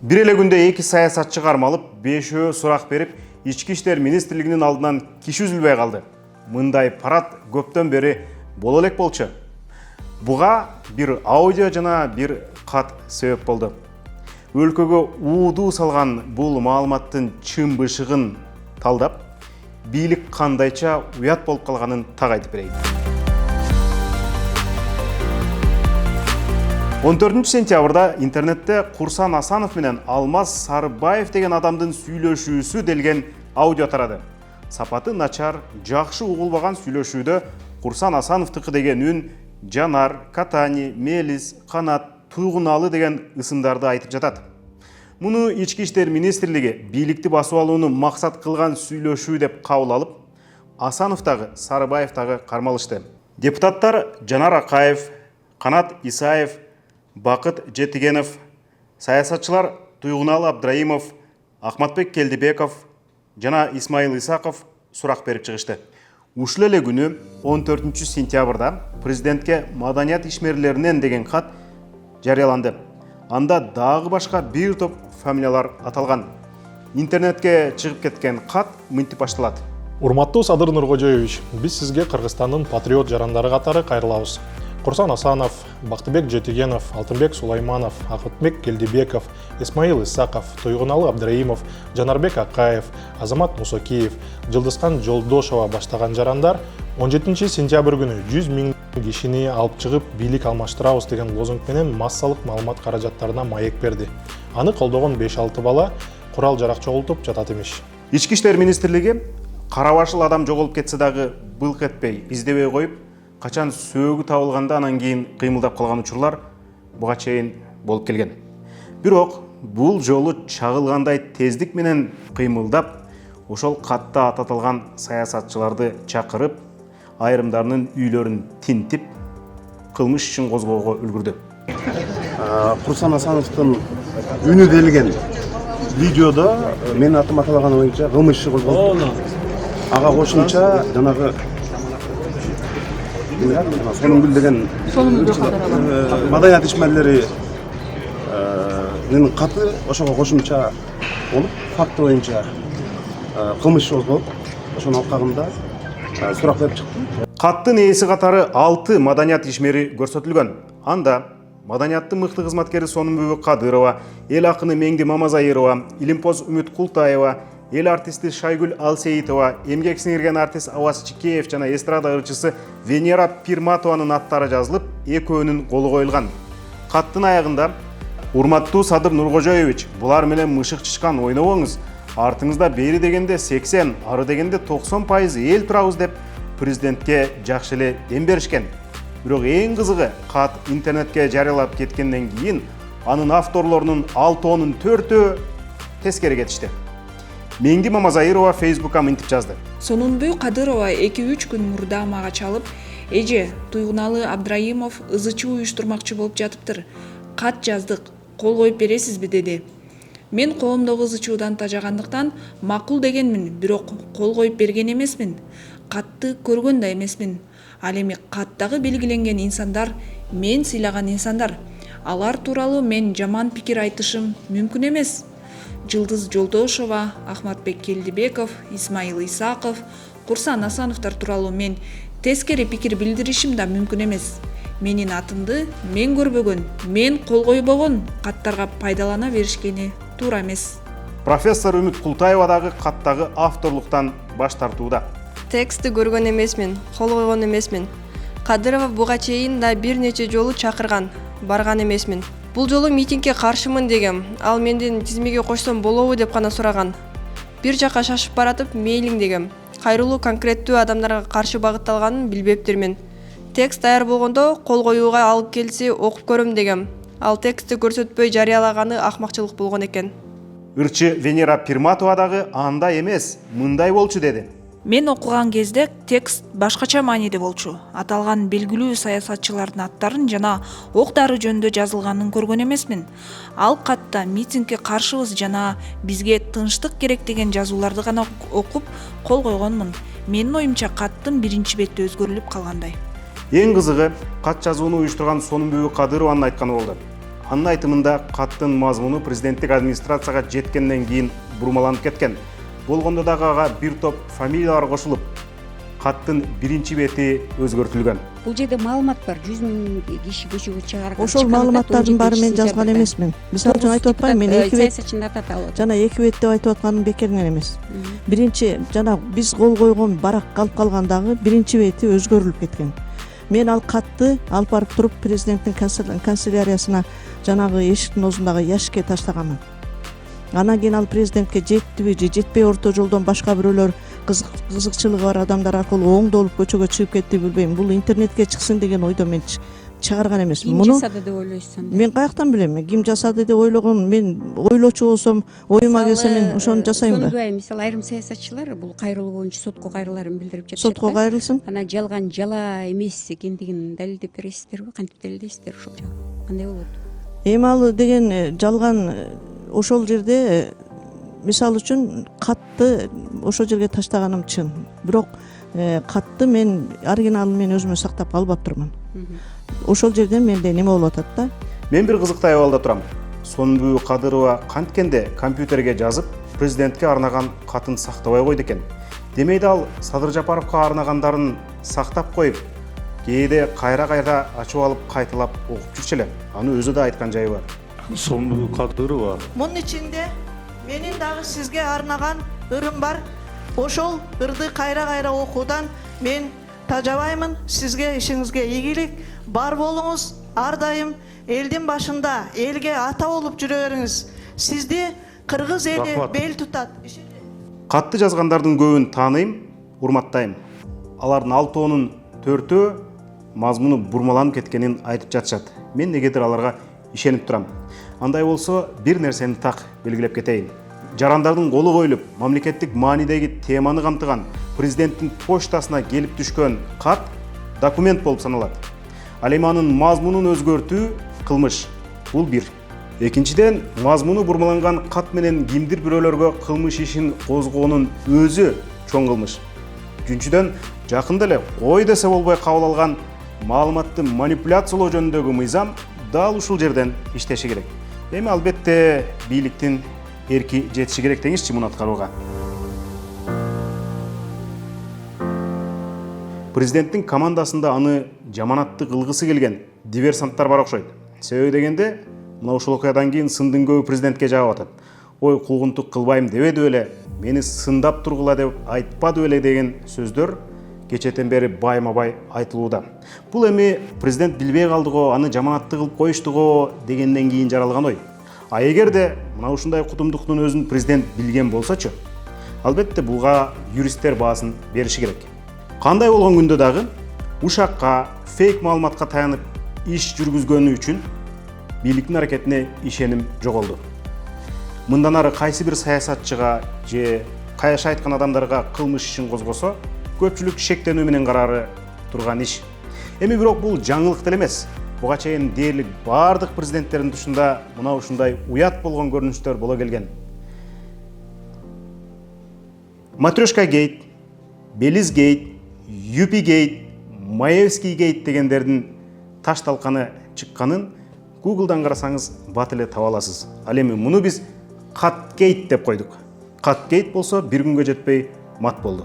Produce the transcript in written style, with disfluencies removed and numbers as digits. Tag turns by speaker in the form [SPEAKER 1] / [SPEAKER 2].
[SPEAKER 1] Бир эле күндө 2 саясатчы кармалып, 5өө сурак берип, Ички иштер министрлигинин алдынан киши үзүлбөй калды. Мындай парад көптөн бери боло элек болчу. Буга бир аудио жана бир кат себеп болду. Өлкөгө уудуу салган бул маалыматтын чын бышыгын талдап, бийлик кандайча уят болуп калганын так айтып берейин. 14 сентябрда интернетте Курсан Асанов менен Алмаз Сарыбаев деген адамдын сүйлөшүүсү делген аудио тарады. Сапаты начар, жакшы угулбаган сүйлөшүүдө Курсан Асановтыкы деген үн Жанар, Катани, Мелис, Канат, Туйгуналы деген ысымдарды айтып жатат. Муну Ички иштер министрлиги бийликти басып алууну максат кылган сүйлөшүү деп кабыл алып, Асановтагы, Сарыбаевтагы кармалышты. Депутаттар Жанар Акаев, Канат Исаев, Бакыт Жетигенов, саясатчылар Туйгуналы Абдраимов, Ахматбек Келдибеков жана Исмаил Исаков сурак берип чыгышты. Ушул эле күнү 14 сентябрда президентке маданият ишмерлеринен деген кат жарыяланды. Анда дагы башка бир топ фамилиялар аталган. Интернетке чыгып кеткен кат мынтип башталат.
[SPEAKER 2] Урматтуу Садыр Нуркожоевич, биз сизге Кыргызстандын патриот жарандары катары кайрылабыз. Курсан Асанов, Бактыбек Жетигенов, Алтынбек Сулайманов, Ахматбек Келдибеков, Исмаил Исаков, Туйгуналы Абдраимов, Жанарбек Акаев, Азамат Мусокиев, Жылдызкан Жолдошова баштаган жарандар 17 сентябрь күнү 100 000 кишини алып чыгып бийлик алмаштырабыз деген лозунг менен массалык маалымат каражаттарына маек берди. Аны колдогон 5-6 бала курал жарак чогултуп жатат имиш.
[SPEAKER 1] Ички иштер министрлиги кара башыл адам жоголуп кетсе дагы былк этпей, издебей коюп, качан сөөгү табылганда анан кийин кыймылдап калган учурлар буга чейин болуп келген. Бирок бул жолу чагылгандай тездик менен кыймылдап, ошол катта ататылган саясатчыларды чакырып, айрымдарынын үйлөрүн тинтип, кылмыш ишин козгоого үлгүрдү.
[SPEAKER 3] Курсан Асановдун үнү делген видеодо менин атым аталаган боюнча кылмыш иши козголду. Ага кошумча жанагы Сонунгүл деген маданият ишмерлеринин каты ошого кошумча болуп, факты боюнча кылмыш иши козголуп, ошонун алкагында сурак берип чыкты.
[SPEAKER 1] Каттын ээси катары 6 маданият ишмери көрсөтүлгөн. Анда маданияттын мыкты кызматкери Сонунбүбү Кадырова, эл акыны Меңди Мамазайырова, Илимпоз Үмүт Култаева, эл артисти Шайгүл Алсеитова, эмгек сиңирген артист Аваз Чикеев жана эстрада ырчысы Венера Пирматованын аттары жазылып, экөөнүн колу коюлган. Каттын аягында: урматтуу Садыр Нуркожоевич, булар менен мышык чычкан ойнобоңуз. Артыңызда бери дегенде 80, ары дегенде 90% эл турабыз деп президентке жакшы эле дем беришкен. Бирок эң кызыгы, кат интернетке жарыялап кеткенден кийин анын авторлорунун 6-4-ү тескери кетишти. Меңди Мамазайырова Facebook'ка мынтип жазды.
[SPEAKER 4] Сонунбүй Кадырова 2-3 күн мурда мага чалып, эже, Туйгуналы Абдраимов ызычы уюштурмакчы болуп жатыптыр. Кат жаздык, кол коюп бересизби деди. Мен коомдогу ызычуудан тажагандыктан макул дегенмин, бирок кол коюп берген эмесмин. Катты көргөн да эмесмин. Ал эми каттагы белгиленген инсандар мен сыйлаган инсандар. Алар тууралуу мен жаман пикир айтышым мүмкүн эмес. Жылдыз Жолдошова, Ахматбек Келдибеков, Исмаил Исаков, Курсан Асановтар тууралуу мен тескери пикир билдиришим да мүмкүн эмес. Менин атымды мен көрбөгөн, мен кол койбогон каттарга пайдалана беришкени туура эмес.
[SPEAKER 1] Профессор Үмүт Култаева дагы каттагы авторлуктан баш тартууда.
[SPEAKER 5] Текстти көргөн эмесмин, кол койгон эмесмин. Кадырова буга чейин да бир нече жолу чакырган, барган эмесмин. Бул жолу митингге каршымын дегем, ал менден тизмеге кошсом болобу деп гана сураган. Бир жака шашып баратып мейлиң дегем. Кайрылуу конкреттүү адамдарга каршы багытталганын билбептирмин. Текст даяр болгондо кол коюуга алып келсе окуп көрөм дегем. Ал текстти көрсөтпөй жарыялаганы акмакчылык болгон экен.
[SPEAKER 1] Ырчы Венера Пирматова дагы андай эмес, мындай болчу деди.
[SPEAKER 4] Мен окуган кезде текст башкача мааниде болчу. Аталган белгилүү саясатчылардын аттарын жана ок-дары жөнүндө жазылганын көргөн эмесмин. Ал катта митингге каршыбыз жана бизге тынчтык керек деген жазууларды гана окуп кол койгонмун. Менин оюмча каттын биринчи бети өзгөрүлүп калгандай.
[SPEAKER 1] Эң кызыгы, кат жазууну уюштурган Сонунбүбү Кадырованын айтканы болду. анын айтымында каттын мазмуну президенттик администрацияга жеткенден кийин бурмаланып кеткен. Болгондо дагы ага бир топ фамилиялар кошулуп, каттын биринчи бети өзгөртүлгөн.
[SPEAKER 6] Бул жерде маалымат бар. 100 000 киши көчөгө чыгарган.
[SPEAKER 7] Ошол маалыматтардын баары мен жазган эмесмин. Мисалы үчүн айтып атпайм, мен эки бет
[SPEAKER 6] саясатчылар аталып.
[SPEAKER 7] жана эки бет деп айтып атканым бекеринен эмес. Биринчи жана биз кол койгон барак калып калгандагы биринчи бети өзгөрүлүп кеткен. Мен ал катты алып барып туруп президенттин канцеляриясына жанагы эшиктин оозундагы ящикке таштаганмын. Анан кийин ал президентке жеттиби же жетпей орто жолдон башка бирөөлөр кызыкчылыгы бар адамдар аркылуу оңдолуп көчөгө чыгып кетти билбейм. Бул интернетке чыксын деген ойдон мен чыгарган эмесмин.
[SPEAKER 6] Ким жасады деп ойлойсуң?
[SPEAKER 7] Мен каяктан билем? Ким жасады деп ойлогон, мен ойлочу болсом, оюма келсе мен ошону жасайм да.
[SPEAKER 6] Сондай, мисалы айрым саясатчылар бул кайрылуу боюнча сотко кайрыларын билдирип жатышат.
[SPEAKER 7] Сотко кайрылсын.
[SPEAKER 6] Анан жалган жала эмес экендигин далилдеп бересиздерби? Кантип далилдейсиздер ошол жагы? Кандай болот?
[SPEAKER 7] Эми ал деген жалган ошол жерде мисалы үчүн катты ошол жерге таштаганым чын. Бирок катты мен оригиналын мен өзүмө сактап албаптырмын. Ошол жерде менде неме болуп атат да.
[SPEAKER 1] Мен бир кызыктуу абалда турам. Сонбү Кадырова канткенде компьютерге жазып, президентке арнаган катын сактабай койду экен. Демейди ал Садыр Жапаровго арнагандарын сактап коюп, кээде кайра ачып алып кайталап окуп жүрчү эле. Аны өзү да айткан жайы бар.
[SPEAKER 8] Сонбу Кадырова.
[SPEAKER 9] Мунун ичинде менин дагы сизге арнаган ырым бар. Ошол ырды кайра окуудан мен тажабаймын. Сизге ишиңизге ийгилик, бар болуңуз, ар дайым элдин башында элге ата болуп жүрө бериңиз. Сизди кыргыз эли бел тутат.
[SPEAKER 1] Катты жазгандардын көбүн тааныйм, урматтайм. Алардын 6-ынын 4-өө мазмуну бурмаланып кеткенин айтып жатышат. Мен негедир аларга ишенип турам. Андай болсо бир нерсени так белгилеп кетейин. Жарандардын колу коюлуп, мамлекеттик маанидеги теманы камтыган президенттин почтасына келип түшкөн кат документ болуп саналат. Ал эми анын мазмунун өзгөртүү кылмыш. Бул бир. Экинчиден, мазмуну бурмаланган кат менен кимдир бирөөлөргө кылмыш ишин козгоонун өзү чоң кылмыш. Үчүнчүдөн, жакында эле ой десе болбой кабыл алган маалыматты манипуляциялоо жөнүндөгү мыйзам дал ушул жерден иштеши керек. Эми албетте бийликтин эрки жетиши керек деңизчи муну аткарууга. Президенттин командасында аны жаманатты кылгысы келген диверсанттар бар окшойт. Себеби дегенде, мына ушул окуядан кийин сындын көбү президентке жагып атат. Ой, куугунтук кылбайм дебеди беле, мени сындап тургула деп айтпады беле деген сөздөр кечетен бери байма-бай айтылууда. Бул эми президент билбей калдыго, аны жаманатты кылып коюштуго дегенден кийин жаралган ой. А эгерде мына ушундай кутумдуктун өзүн президент билген болсочу, албетте буга юристтер баасын бериши керек. Кандай болгон күндө дагы ушакка, фейк маалыматка таянып иш жүргүзгөнү үчүн бийликтин аракетине ишеним жоголду. Мындан ары кайсы бир саясатчыга же каяша айткан адамдарга кылмыш ишин козгосо, көпчүлүк шектенүү менен карары турган иш. Эми бирок бул жаңылык деле эмес. Буга чейин дээрлик бардык президенттердин тушунда мына ушундай уят болгон көрүнүштөр боло келген. Матрешка гейт, Белиз гейт, Юпи гейт, Маевский гейт дегендердин таш талканы чыкканын Google'дан карасаңыз бат эле таба аласыз. Ал эми муну биз Кат гейт деп койдук. Кат гейт болсо бир күнгө жетпей мат болду.